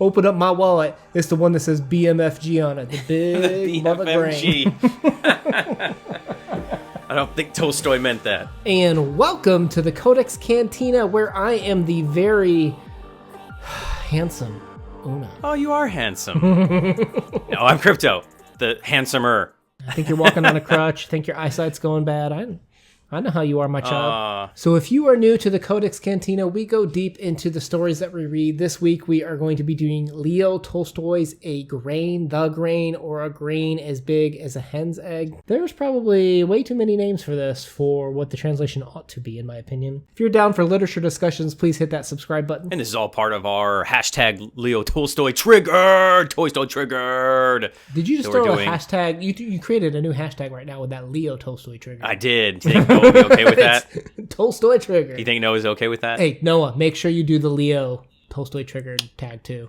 Open up my wallet. It's the one that says BMFG on it. The big mother grain. I don't think Tolstoy meant that. And welcome to the CodeX Cantina, where I am the very handsome Una. Oh, you are handsome. No, I'm Crypto, the handsomer. I think you're walking on a crutch. I think your eyesight's going bad. I know how you are, my child. So if you are new to the CodeX Cantina, we go deep into the stories that we read. This week, we are going to be doing Leo Tolstoy's A Grain, The Grain, or A Grain as Big as a Hen's Egg. There's probably way too many names for this for what the translation ought to be, in my opinion. If you're down for literature discussions, please hit that subscribe button. And this is all part of our hashtag Leo Tolstoy Triggered. Tolstoy Triggered. Did you just throw a hashtag? You created a new hashtag right now with that Leo Tolstoy Triggered. I did. Think Noah will be okay with that? Tolstoy Triggered. You think Noah's okay with that? Hey, Noah, make sure you do the Leo Tolstoy Triggered tag too.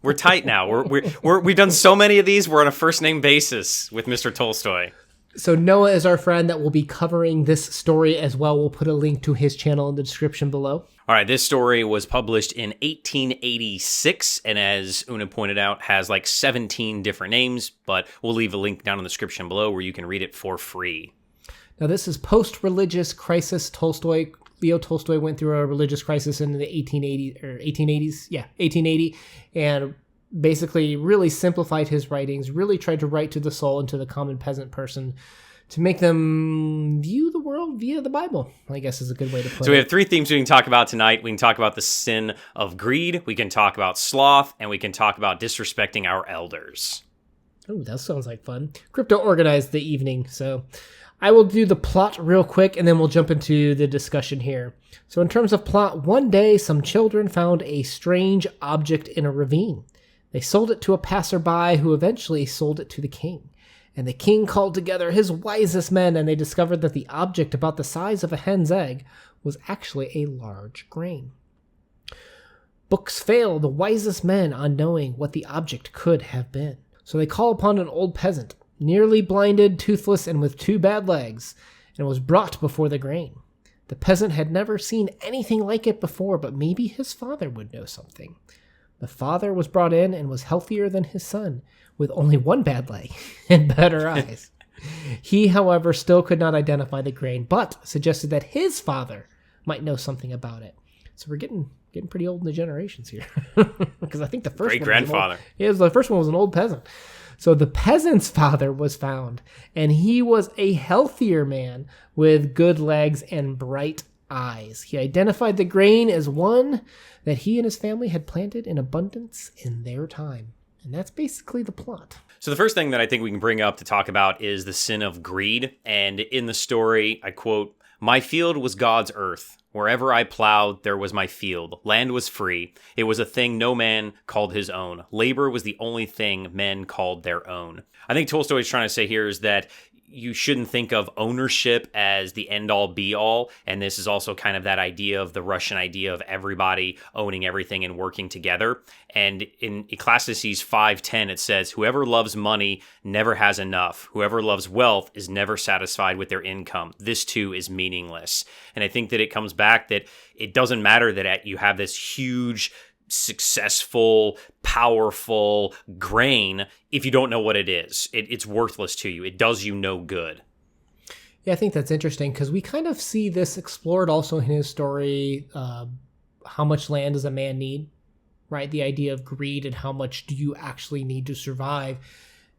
We're tight now. We've done so many of these. We're on a first name basis with Mr. Tolstoy. So Noah is our friend that will be covering this story as well. We'll put a link to his channel in the description below. All right, this story was published in 1886, and as Una pointed out, has like 17 different names, but we'll leave a link down in the description below where you can read it for free. Now, this is post-religious crisis. Leo Tolstoy went through a religious crisis in the 1880s, and basically really simplified his writings, really tried to write to the soul and to the common peasant person to make them view the world via the Bible, I guess is a good way to put it. So we have three themes we can talk about tonight. We can talk about the sin of greed, we can talk about sloth, and we can talk about disrespecting our elders. Oh, that sounds like fun. Crypto organized the evening, so I will do the plot real quick, and then we'll jump into the discussion here. So in terms of plot, one day some children found a strange object in a ravine. They sold it to a passerby who eventually sold it to the king. And the king called together his wisest men, and they discovered that the object about the size of a hen's egg was actually a large grain. Books fail the wisest men on knowing what the object could have been. So they call upon an old peasant, nearly blinded, toothless, and with 2 bad legs, and was brought before the grain. The peasant had never seen anything like it before, but maybe his father would know something. The father was brought in and was healthier than his son, with only 1 bad leg and better eyes. He, however, still could not identify the grain, but suggested that his father might know something about it. So we're getting pretty old in the generations here, because I think the first great-grandfather. The first one was an old peasant. So the peasant's father was found, and he was a healthier man with good legs and bright eyes. He identified the grain as one that he and his family had planted in abundance in their time. And that's basically the plot. So the first thing that I think we can bring up to talk about is the sin of greed. And in the story, I quote, "My field was God's earth. Wherever I plowed, there was my field. Land was free. It was a thing no man called his own. Labor was the only thing men called their own." I think Tolstoy is trying to say here is that you shouldn't think of ownership as the end-all, be-all, and this is also kind of that idea of the Russian idea of everybody owning everything and working together. And in Ecclesiastes 5:10, it says, "Whoever loves money never has enough. Whoever loves wealth is never satisfied with their income. This too is meaningless." And I think that it comes back that it doesn't matter that you have this huge, successful, powerful grain if you don't know what it is. It's worthless to you. It does you no good. Yeah, I think that's interesting because we kind of see this explored also in his story. How much land does a man need, right? The idea of greed and how much do you actually need to survive.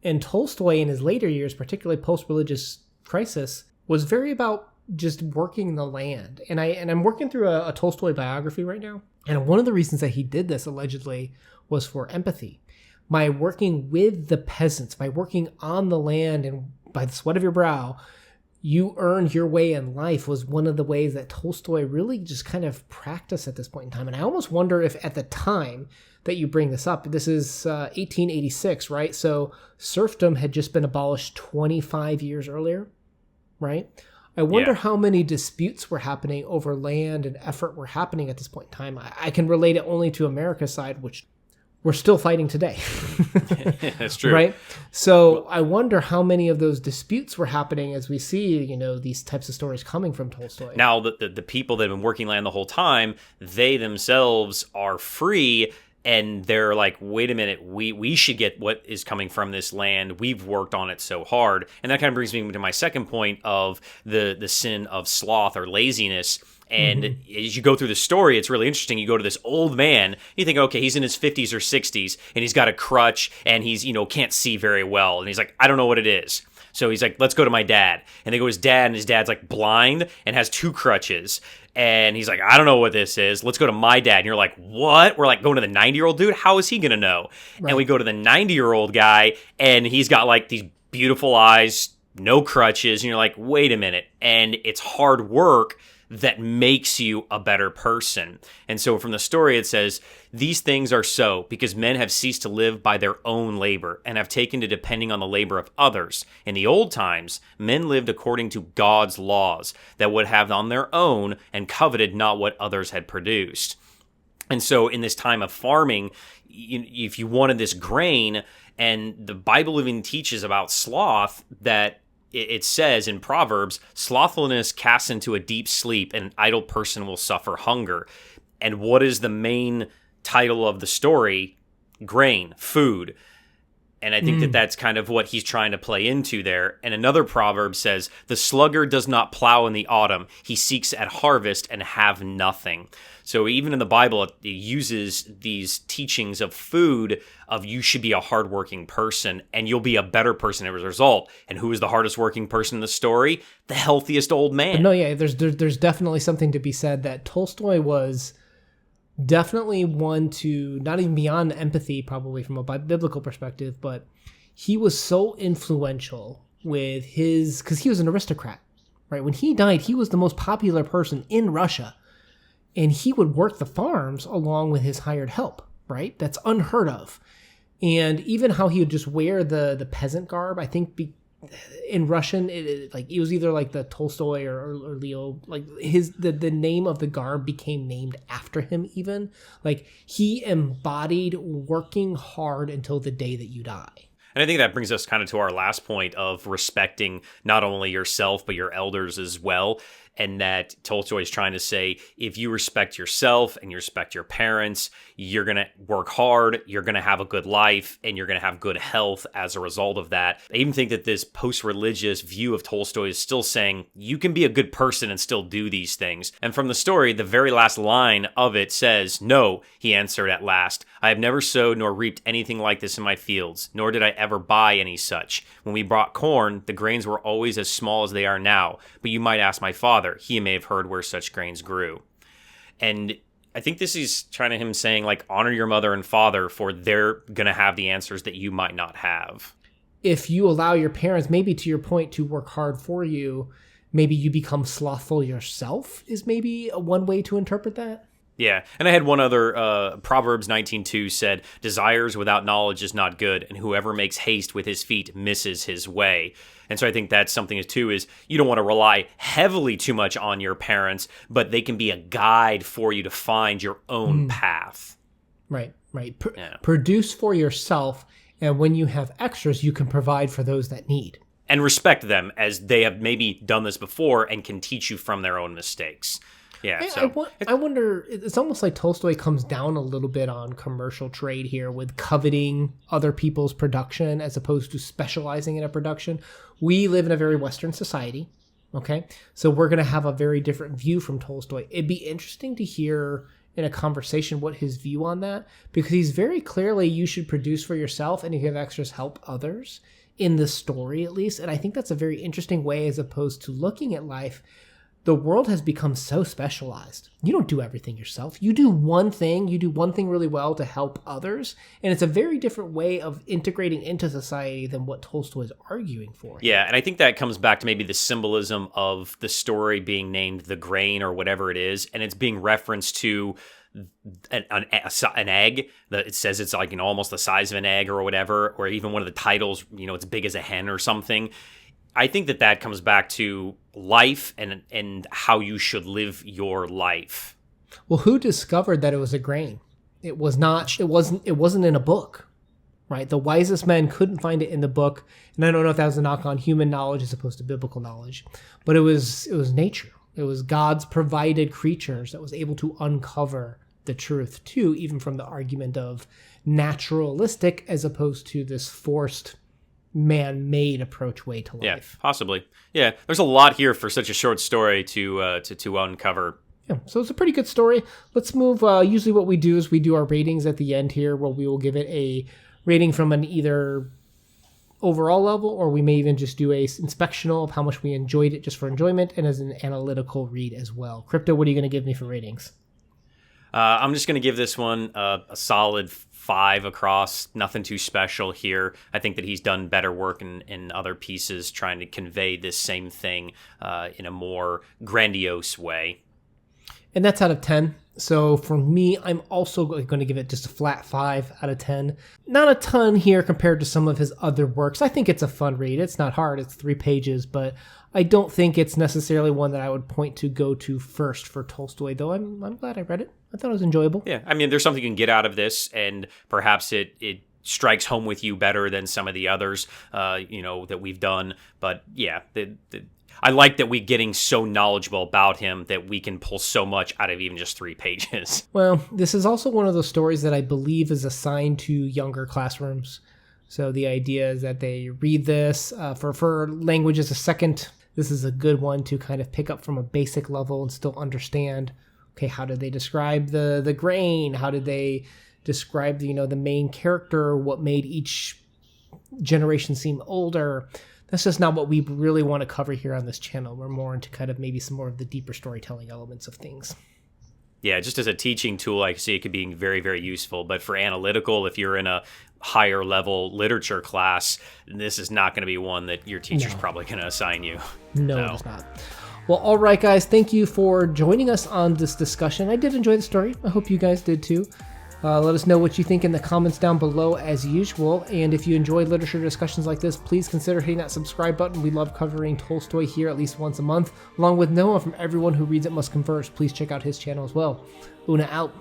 And Tolstoy in his later years, particularly post-religious crisis, was very about just working the land. And I'm working through a Tolstoy biography right now. And one of the reasons that he did this, allegedly, was for empathy. By working with the peasants, by working on the land and by the sweat of your brow, you earned your way in life was one of the ways that Tolstoy really just kind of practiced at this point in time. And I almost wonder if at the time that you bring this up, this is 1886, right? So serfdom had just been abolished 25 years earlier, right? I wonder how many disputes were happening over land and effort were happening at this point in time. I can relate it only to America's side, which we're still fighting today. That's true. Right? So I wonder how many of those disputes were happening as we see, these types of stories coming from Tolstoy. Now, the people that have been working land the whole time, they themselves are free, and they're like, wait a minute, we should get what is coming from this land. We've worked on it so hard. And that kind of brings me to my second point of the sin of sloth or laziness. And as you go through the story, it's really interesting. You go to this old man, you think, okay, he's in his 50s or 60s, and he's got a crutch, and he's, can't see very well. And he's like, I don't know what it is. So he's like, let's go to my dad. And they go to his dad, and his dad's like blind and has 2 crutches. And he's like, I don't know what this is. Let's go to my dad. And you're like, what? We're like going to the 90-year-old dude? How is he going to know? Right. And we go to the 90-year-old guy, and he's got like these beautiful eyes, no crutches. And you're like, wait a minute. And it's hard work that makes you a better person. And so from the story, it says, these things are so because men have ceased to live by their own labor and have taken to depending on the labor of others. In the old times, men lived according to God's laws that would have on their own and coveted not what others had produced. And so in this time of farming, if you wanted this grain, and the Bible even teaches about sloth, that it says in Proverbs, slothfulness casts into a deep sleep, and an idle person will suffer hunger. And what is the main title of the story? Grain, food. And I think that's kind of what he's trying to play into there. And another proverb says, the sluggard does not plow in the autumn. He seeks at harvest and have nothing. So even in the Bible, it uses these teachings of food, of you should be a hardworking person and you'll be a better person as a result. And who is the hardest working person in the story? The healthiest old man. No, yeah, there's definitely something to be said that Tolstoy was definitely one to, not even beyond empathy, probably from a biblical perspective, but he was so influential with because he was an aristocrat, right? When he died, he was the most popular person in Russia, and he would work the farms along with his hired help, right? That's unheard of. And even how he would just wear the peasant garb, I think in Russian, it was either like the Tolstoy or Leo, like the name of the garb became named after him even. Like he embodied working hard until the day that you die. And I think that brings us kind of to our last point of respecting not only yourself, but your elders as well. And that Tolstoy is trying to say, if you respect yourself and you respect your parents, you're going to work hard, you're going to have a good life, and you're going to have good health as a result of that. I even think that this post-religious view of Tolstoy is still saying, you can be a good person and still do these things. And from the story, the very last line of it says, no, he answered at last, I have never sowed nor reaped anything like this in my fields, nor did I ever buy any such. When we brought corn, the grains were always as small as they are now, but you might ask my father. He may have heard where such grains grew. And I think this is trying to him saying, like, honor your mother and father, for they're going to have the answers that you might not have. If you allow your parents, maybe to your point, to work hard for you, maybe you become slothful yourself, is maybe one way to interpret that. Yeah, and I had one other, Proverbs 19:2 said, desires without knowledge is not good, and whoever makes haste with his feet misses his way. And so I think that's something too, is you don't want to rely heavily too much on your parents, but they can be a guide for you to find your own path. Right. Produce for yourself, and when you have extras, you can provide for those that need. And respect them as they have maybe done this before and can teach you from their own mistakes. Yeah, I wonder, it's almost like Tolstoy comes down a little bit on commercial trade here with coveting other people's production as opposed to specializing in a production. We live in a very Western society, okay? So we're going to have a very different view from Tolstoy. It'd be interesting to hear in a conversation what his view on that, because he's very clearly, you should produce for yourself, and if you have extras, help others, in the story at least. And I think that's a very interesting way as opposed to looking at life. The world has become so specialized. You don't do everything yourself. You do one thing really well to help others. And it's a very different way of integrating into society than what Tolstoy is arguing for. Yeah, and I think that comes back to maybe the symbolism of the story being named The Grain or whatever it is. And it's being referenced to an egg that it says it's like, almost the size of an egg or whatever, or even one of the titles, it's big as a hen or something. I think that comes back to life and how you should live your life. Well, who discovered that it was a grain? It wasn't in a book, right? The wisest men couldn't find it in the book. And I don't know if that was a knock on human knowledge as opposed to biblical knowledge, but it was nature. It was God's provided creatures that was able to uncover the truth too, even from the argument of naturalistic as opposed to this forced man-made approach way to life. Yeah, possibly. Yeah, there's a lot here for such a short story to uncover. Yeah, so it's a pretty good story. Let's move. Usually what we do is we do our ratings at the end here, where we will give it a rating from an either overall level, or we may even just do a inspectional of how much we enjoyed it just for enjoyment and as an analytical read as well. Crypto, what are you going to give me for ratings? I'm just going to give this one a solid 5 across. Nothing too special here. I think that he's done better work in other pieces trying to convey this same thing in a more grandiose way. And that's out of 10. So for me, I'm also going to give it just a flat 5 out of 10. Not a ton here compared to some of his other works. I think it's a fun read. It's not hard. It's 3 pages, but I don't think it's necessarily one that I would point to go to first for Tolstoy, though I'm glad I read it. I thought it was enjoyable. Yeah, I mean, there's something you can get out of this, and perhaps it strikes home with you better than some of the others, that we've done. But yeah, I like that we're getting so knowledgeable about him that we can pull so much out of even just 3 pages. Well, this is also one of those stories that I believe is assigned to younger classrooms. So the idea is that they read this for language as a second. This is a good one to kind of pick up from a basic level and still understand, okay, how did they describe the grain? How did they describe the main character? What made each generation seem older? That's just not what we really want to cover here on this channel. We're more into kind of maybe some more of the deeper storytelling elements of things. Yeah, just as a teaching tool, I see it could be very, very useful. But for analytical, if you're in a higher level literature class, this is not going to be one that your teacher's probably going to assign you. No, it's not. Well, all right, guys. Thank you for joining us on this discussion. I did enjoy the story. I hope you guys did too. Let us know what you think in the comments down below as usual. And if you enjoy literature discussions like this, please consider hitting that subscribe button. We love covering Tolstoy here at least once a month. Along with Noah from Everyone Who Reads It Must Converse. Please check out his channel as well. Una out.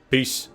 Peace.